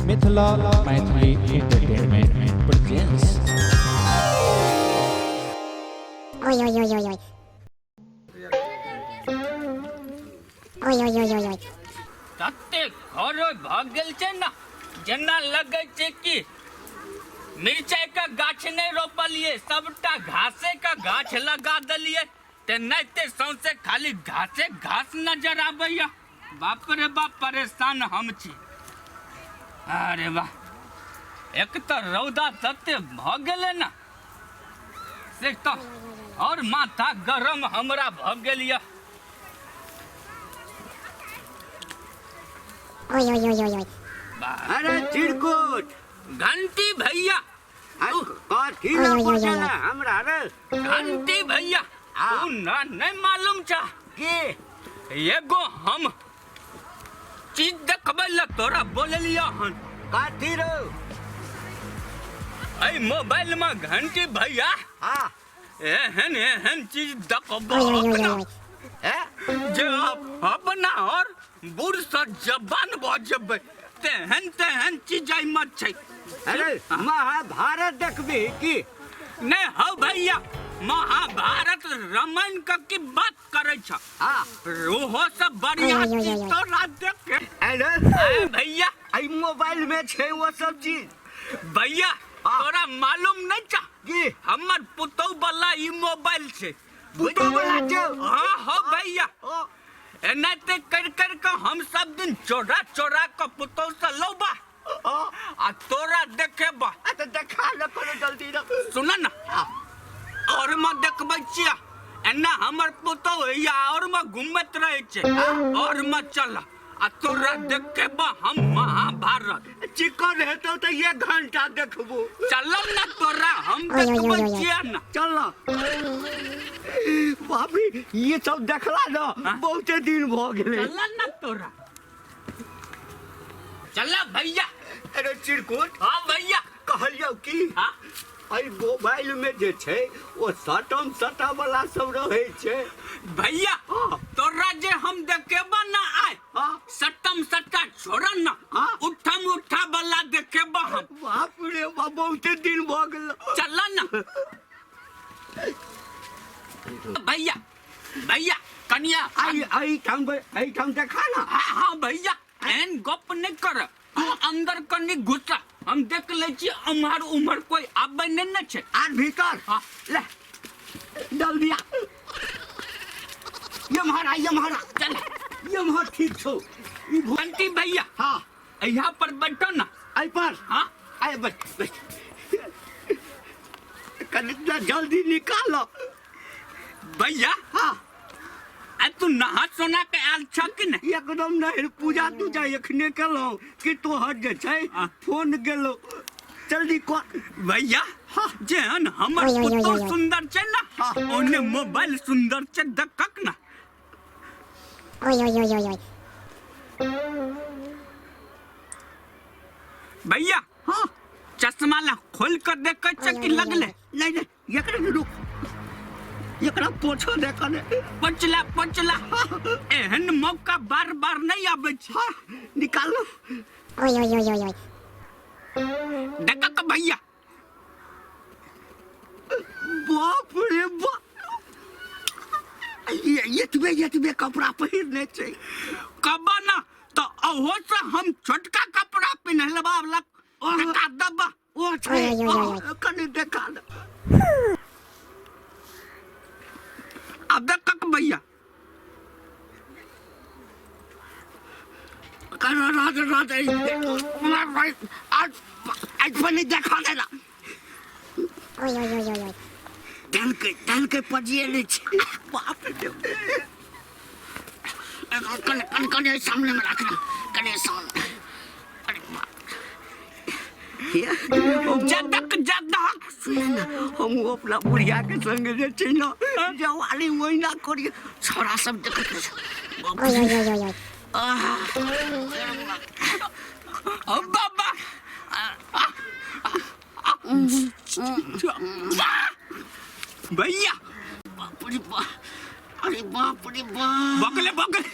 Mithila Maithili entertainment presents. ओय ओय ओय ओय ओय ओय ओय ओय ओय ओय तते घर भाग गेल छै ना, जेना लगे छै कि मिर्चाई का गाछ नहीं रोपलिए, सबटा घासे का गाछ लगा दिलिए, ते नहीं ते सौंसे खाली घासे घास नजर आबैया। बाप रे बाप, परेशान हम छी। अरे वाह, एक तो रौदा तते भ गेले ना से तो और माथा गरम हमरा भ गेल या। ओय ओय ओय ओय ओय अरे चिरकुट घंटी भैया, कथी ना पूछला हमरा रे घंटी भैया, तू ना नहीं मालूम छा के एगो हम चीज देखबै ला तोरा बोललिया हन। कथी रो ऐ मोबाइल में घंटी भैया हां एहन एहन चीज देखबो ओय ओय ओय ओय जे अपना और बूढ़ से जबान भ जेबै, तेहन तेहन चीज आई मत छै। अरे महाभारत देखबी की नहीं हो भैया, महाभारत रामायण का की बात करे छ। हां ओहो सब बढ़िया ओय, ओय, ओय, चीज ओय। तो ना देखे। अरे भैया आई मोबाइल में छै वो सब चीज भैया, तोरा मालूम नहीं छा की हमर पुतौ वाला ई मोबाइल छै। बुतो वाला छै हाँ हो भैया, ओ एनाते कर कर के हम सब दिन चोरा चोरा के पुतौ से लौबा आ तोरा देखेबा। तो देखा न कोनो जल्दी न सुन ना, और में देखबै छिया एना हमर पुतौ या और में घूमत रहे छै, और में चल आ तोरा देखेबा हम महाभारत। चिकन हेतौ तो ये घंटा देखबो चलो ना तोरा हम ओय, ओय, देखबै ओय, ओय। छिया ना। चल ना बाप रे ये सब देखला ना हाँ? बहुते दिन भ गेले चल ना तोरा, चला भैया। अरे चिरकुट हाँ भैया, कहलियो की हाँ आई मोबाइल में जे छै वो सटम सटा वाला सब रहे छै भैया, हाँ। तोरा जे हम देखेबा ना आए हाँ सट्टम सट्टा छोड़ा ना, हाँ। उठम उठा वाला देखेबा हम। बाप रे बाप बहुते दिन भ गेल चला ना भैया, भैया कनिया आई काम देखा ना हाँ हाँ भैया, एहन गप नहीं कर, तू अंदर कनी घुसा, हम देख ले छी अमहर उमर कोई आबे नहीं न छै। आज भीतर हाँ। ले डाल दिया ये महारा चल ये महा ठीक छो ई घंटी भैया, हाँ यहाँ पर बैठो ना। आई पर हाँ आए बैठ कनिक जल्दी निकालो भैया, हाँ आ तू नहा सोना के आयल छ कि नहीं? एकदम नहीं पूजा तूजा एखने केलो कि तोहर जे छै हाँ। फोन गेलो जल्दी कर भैया, हाँ। जेहन हमर ओय, ओय, ओय, पुतो ओय, ओय। सुंदर छै ना, हाँ। ओने मोबाइल सुंदर छै, देखक ना। ओय ओय ओय ओय ओय भैया, हाँ चश्मा ला खोल कर देख छ कि लगले? नहीं एकरा रुक एकरा पोछो देखा ने पचला पचला, एहन मौका बार बार नहीं आबे छै। हाँ निकालो ओय ओय ओय ओय ओय देखक भैया, बाप रे बाप ये तुम्हें कपड़ा पहिरने छै कबा ना तो अहो से हम छोटका कपड़ा पहनलबा वाला देखा दबा। ओ छै ओय, ओय, ओय, ओय। कनी देखा दे अब देखक भैया, राज आज पहले देखा देना ओय ओय ओय ओय ओय तल के पजिए ले छै बाप रे कने सामने में रखना, कने सामने। अरे बाप, जदक सुन ना हम अपना बुढ़िया के संग जे छै ना जवानी महीना करिए छोरा सब देखत बाप ओय ओय ओय ओय ओ बाबा, भैया बाप रे बाप अरे बाप रे बाप बकले बकले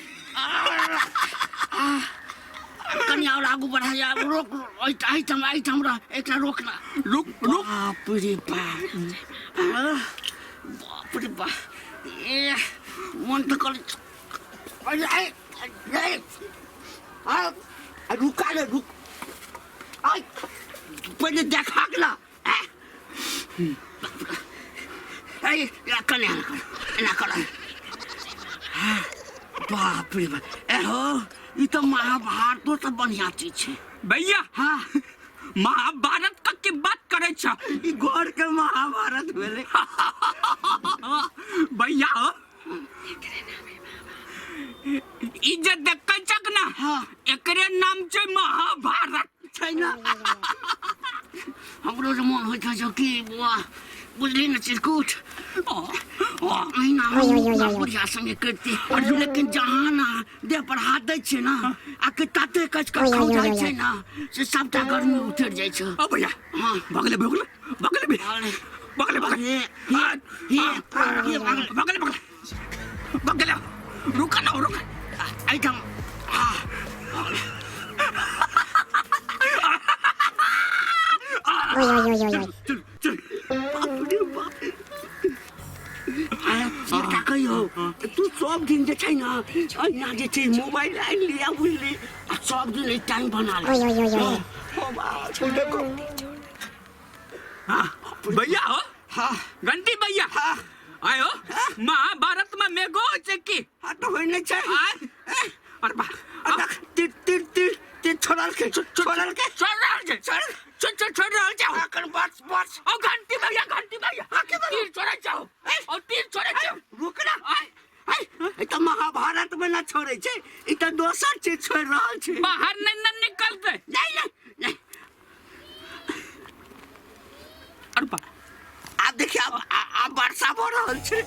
कन्या और आगू बढ़ा यार रोक आइटम रहा एकरा रोकना रुक रुक बाप रे बाप ए मन तो कर रुका रे रुक आई पहले देखा के ना आई कने ना कर बाप रे बाप ए हो ये तो महाभारत तो बढ़िया चीज है भैया हाँ महाभारत का की बात करे छ ई घर के महाभारत भेले भैया ई जे देखै छक ना हाँ एकरे नाम छै महाभारत छै ना हमरो जे मन होइत छै कि बुझली न चिरकुट महीना बुढ़िया संगे करती लेकिन जहाँ ना देह पर हाथ दै छै ना आ के ताते कच के खा जाइ छै ना से सबटा गर्मी उतर जाइ छै ओ भैया हाँ बगले रुका ना रुका आइटम क्या कहियो तू सब दिन जे छै ना यहाँ जे छै मोबाइल आइन लिया बुझली आ सब दिन टाइम बना ले भैया हो हाँ घंटी भैया हाँ आयो महाभारत में मेघो छै की हाँ तो होई नहीं छै अरे बा तीर छोड़ल के छोड़ जाओ आकर बस ओ घंटी भैया तीर छोड़े जाओ और तीर छोड़े जाओ रुकना ई तो महाभारत में ना छोड़े छै ई तो दोसर चीज छोड़ रहल छै बाहर नहीं निकलते नहीं अरे बा आप देखिए आप वर्षा हो रहल छै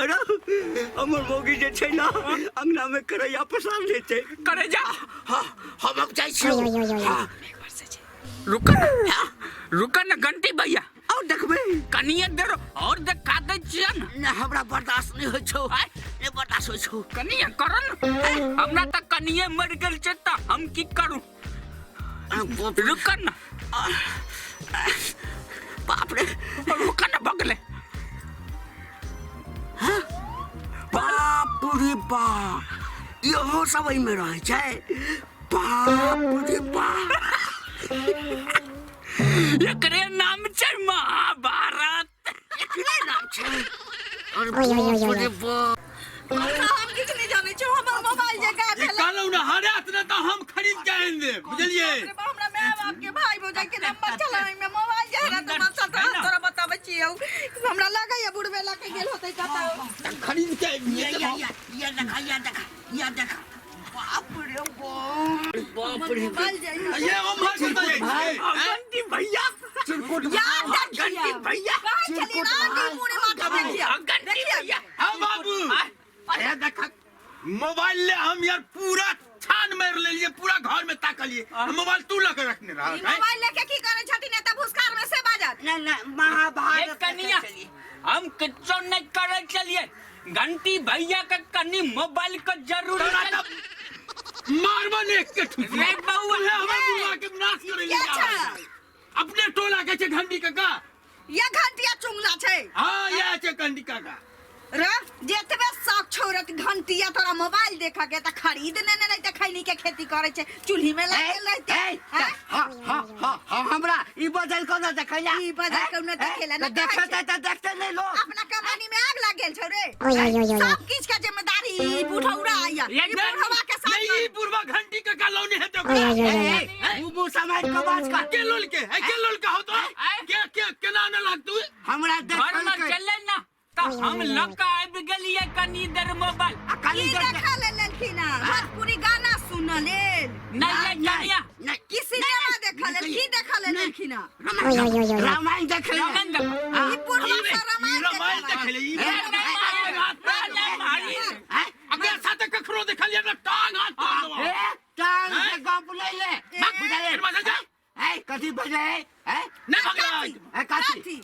अरे हमर मोगी जे छै ना अंगना में करैया पसार ले छै करे जा हां हम अब जाइ छी रुका ना घंटी भैया और देखबे कनिए देर और देखा दे छियै ना हमरा बर्दाश्त नहीं होइ छौ नहीं बर्दाश्त होइ छौ कनिए करन हमरा त कनिए मर गेल छै त हम की करू रुका ना बाप रे रुका ना बगले बाप रे बाप इहो सब में रहे छै बाप रे बाप एकरे नाम छै महाभारत एकरे नाम छै अरे बाप रे बाप हम किछ नहीं जाने छो हमर मोबाइल जे गाड़ देला कहलौ ना हरात न त हम खरीद के आइन देब बुझलिए हमरा माय बाप के भाई भौजाई के नंबर चलावे में मोबाइल जे हरा त मत तोरा बताबै छियौ हमरा लागैया बुढ़वे ला के गेल होतै कतौ खरीद के ये देखा बाप रे बाप रे मोबाइल जे ये हम हर सुनते हैं घंटी भैया चिरकुट यार घंटी भैया कहां चली ना दी पूरे माथा में छिया घंटी भैया हां बाबू अरे देखा मोबाइल ले हम यार पूरा छान मार लेलिए पूरा घर में ताकलिए मोबाइल तू लगे रखने रहा है मोबाइल लेके की करे छथिन एता भुसकार में से बाजत नहीं महाभारत कनिया हम किच्छो नहीं करे चलिए घंटी भैया का कनी मोबाइल का जरूरत है मारवन एक के ठुक रे बउआ हमें बुला के नाश करे ले जा अपने टोला के छे घंटी का ये घंटिया चुंगला छै हां ये छे घंटी का रे जेतबे शौक छोरत घंटिया तोरा मोबाइल देखा के त खरीद लेने नहीं त खैनी के खेती करे छै चूल्ही में लगे रहते हां हमरा ई बदल को ना देखैया ई बदल को ना देखेला ना देखते त देखते नहीं लोग अपना कमानी में आग लग गेल छौ रे सब किछ के जिम्मेदारी बुढ़ौरा आया ई बुढ़वा के साथ नहीं पूर्वा घंटी का कलौनी है तो वो समाज का बात का के लोल के हो तो के केना न लाग तू हमरा घर में देख चले ना तो हम लका आब गेलिए कनी देर मोबाइल की देखा लेलखिन भोजपुरी गाना सुन ले नहीं कनिया की सिनेमा देखा ले की देखा लेलखिन रामायण देख ले ई बुढ़वा से रामायण देख ले ई अगर साथे कखरो देख लिया ना टांग हाथ तोड़ दो टांग से गप ले ले बुझले ए कथी बजे है नहीं भगला काठी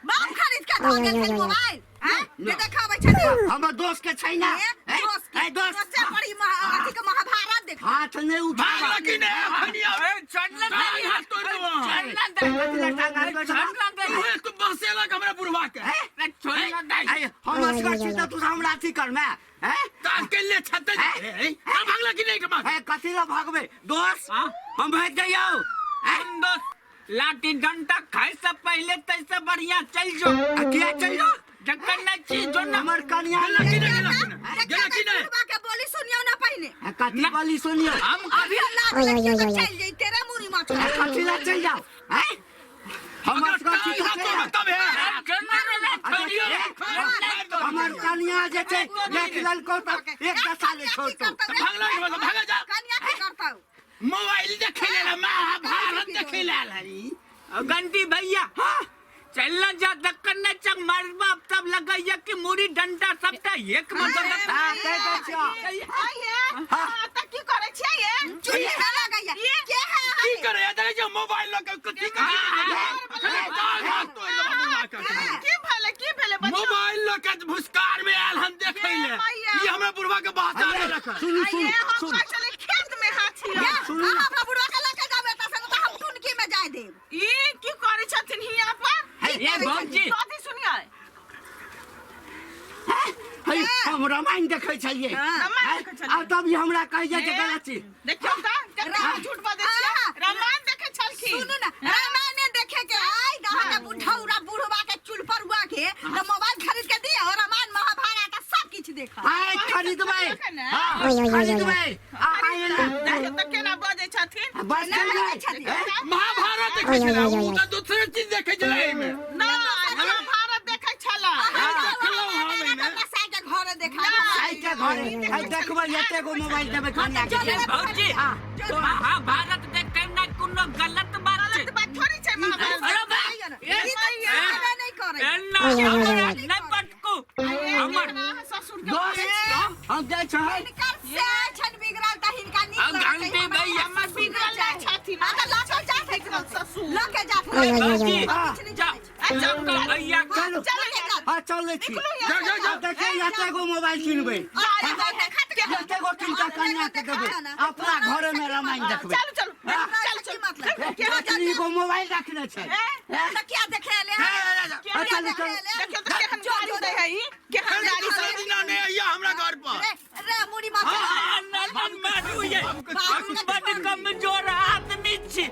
बाप खरीद के दो गेल मोबाइल हैं ये देखाबै छथि हमर दोस्त के छै ना दोस्त ए दोस्त सबसे बड़ी अथी के महाभारत देख हाथ नहीं उठा भागला कि नहीं खनिया चढ़ना भाग हाथ तोड़ दो ओए तू बसेला हमरा बुढ़वा के हम असगर छी त तू हमरा अथी कर में हैं तार के ले छते भागला कि नहीं कमा ए कथी ला भागबे दोस्त हम भाग जाइयो दोस्त लाठी डंडा खाए से पहले तैसे बढ़िया चल जो क्या चल जो ढक्कन नहीं चीज जो ना हमर कन्या गेला कि नहीं बुढ़वा के बोली सुनियो ना पहले कथी बोली सुनियो हम अभी लात ओए, ओए, ओए, लग के ओए। चल जाई तेरे मुरी मत कथी ला चल जाओ हैं हम अगर असगर छी ताई हाथ त तब है हमर कन्या जे छै देख ललको त एक साल छोड़तो भागला कि मतलब भागा जा कन्या की करता हूं मोबाइल देखे ले महाभारत देखे ले हरी गंदी भैया चलना जा दक्कन ने चक मरबा तब लगाइया कि मुड़ी डंडा सबटा एक मतलब हां कह दे छियो आइए त की करे छै ये चुली ना लगाइया के है की करे देखे जो मोबाइल लग कथी की भेले मोबाइल लग के भुसकार में आयल हम देखे ले ये हमरा बुढ़वा के बहता रखा सुन आइए हम सुन चले खेत में हाथी सुन हमरा बुढ़वा के लेके जाबे त संग हम टुनकी में जाय देब ई की करे छथिन हिया पर ये भौजी कथी सुनिए है हम रामायण देखे छलिए रामायण देखे छलिए। आ तब ये हमरा कह जाय जे गलत छी देखियो त केतना झूठ बाजै छियै रामायण देखे छलखिन सुनू ना रामायण देखे के आई गांव के बुढ़ौरा बुढ़वा के चुल पर हुआ के त मोबाइल खरीद के दिए और रामायण महाभारत सब किछ देखा आय खरीदबै हां ओए, ओए, ओए, ओए। खरीदबै आय देखियो त केना बाजै छथिन बस चल जाय महाभारत देखे ओए, ओए, छला ओए, उ ओए। त दूसरे चीज देखे छला एमे ना महाभारत देखे छला देखलौ हम एने साई के घरे देखा साई के घरे है देखबै एते गो मोबाइल देबै कन्या के भौजी महाभारत देखे ना कोनो गलत बात छै बात थोड़ी छै महाभारत अरे भाई ये नहीं करे एना ओए, ओए, ओए, ओए। नहीं पटकू हमर ससुर के दोस्त हम जाय छै हिनकर से छन बिगड़ल त हिनका नीक अब घंटे भैया हमर बिगड़ल जाय छथिन आ त लाके जा बिगड़ल ससुर लाके जा ओए, ओए, ओए, ओए। भौजी जा जब भैया चलो हां चलै छी जा देखे एते गो मोबाइल किनबै एते गो किन के कन्या के देबै अपना घरे में रामायण देखबै चल गो मोबाइल रखने छै क्या देखे ले चल चल देखियो त केहन गाड़ी दे है ई केहन गाड़ी से दिना नहीं आइया हमरा घर पर रे मुड़ी मत नल मारू ये बड़ कमजोर आदमी छी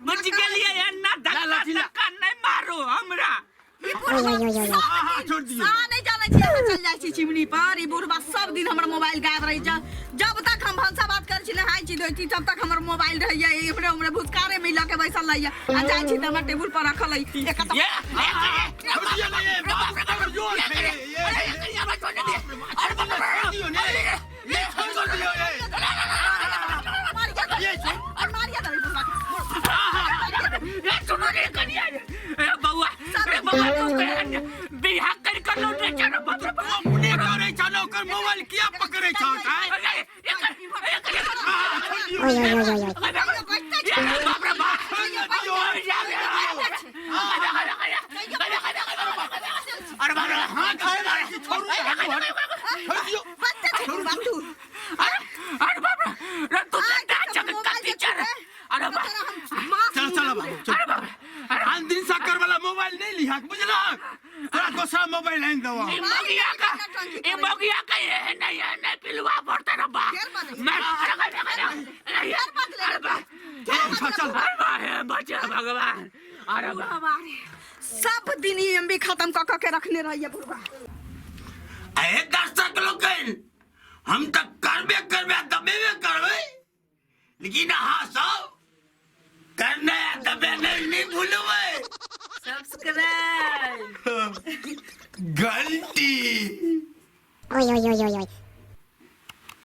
बुझ गेलिए एना धक्का नहीं मारू हमरा ओए, ओए, ओए, ओए। छोड़ दियो नहीं जाने छी चल जाय छी चिमनी पर ई बुढ़बा सब दिन हमर मोबाइल गायब रही जा जब तक हम भंसा बात कर छी नहाय छी दोई छी तब तक हमर मोबाइल रहैया हमरे हमरे भुसकारे में लके बैसल रहिया आ जाय छी त हमर टेबुल पर रखल है एक त ये छोड़ दियो नहीं ये बाप रे जोर है अरे बाप रे दियो नहीं ये छोड़ दियो ये छोड़ मारिया दे बुढ़बा ये सुनो रे कनिया ए बउआ बिहार कर लो रे चलो अपने करे चलो कर मोबाइल किया पकड़े छ ओए, ओए, ओए, ओए, ओए। बाप रे बाप अरे बाप रे हां खाए छोड़ दियो अरे बाप रे तू डंडा चक टीचर अरे बाप चल चल बाबू आन दिन साकर वाला मोबाइल नहीं लिया बुझला तोरा दूसरा मोबाइल है दवा ए मगिया का ये नहीं पिलवा पड़ता रे बा मैं चल अरे बचा भगवान अरे सब दिन ही हम भी खत्म क के रखने रहिए बुढ़बा ए दर्शक लोग हम तक करबे दबेबे करबे लेकिन हाँ सब करने दबे नहीं भूलबे सब्सक्राइब घंटी ओए, ओए, ओए, ओए, ओए।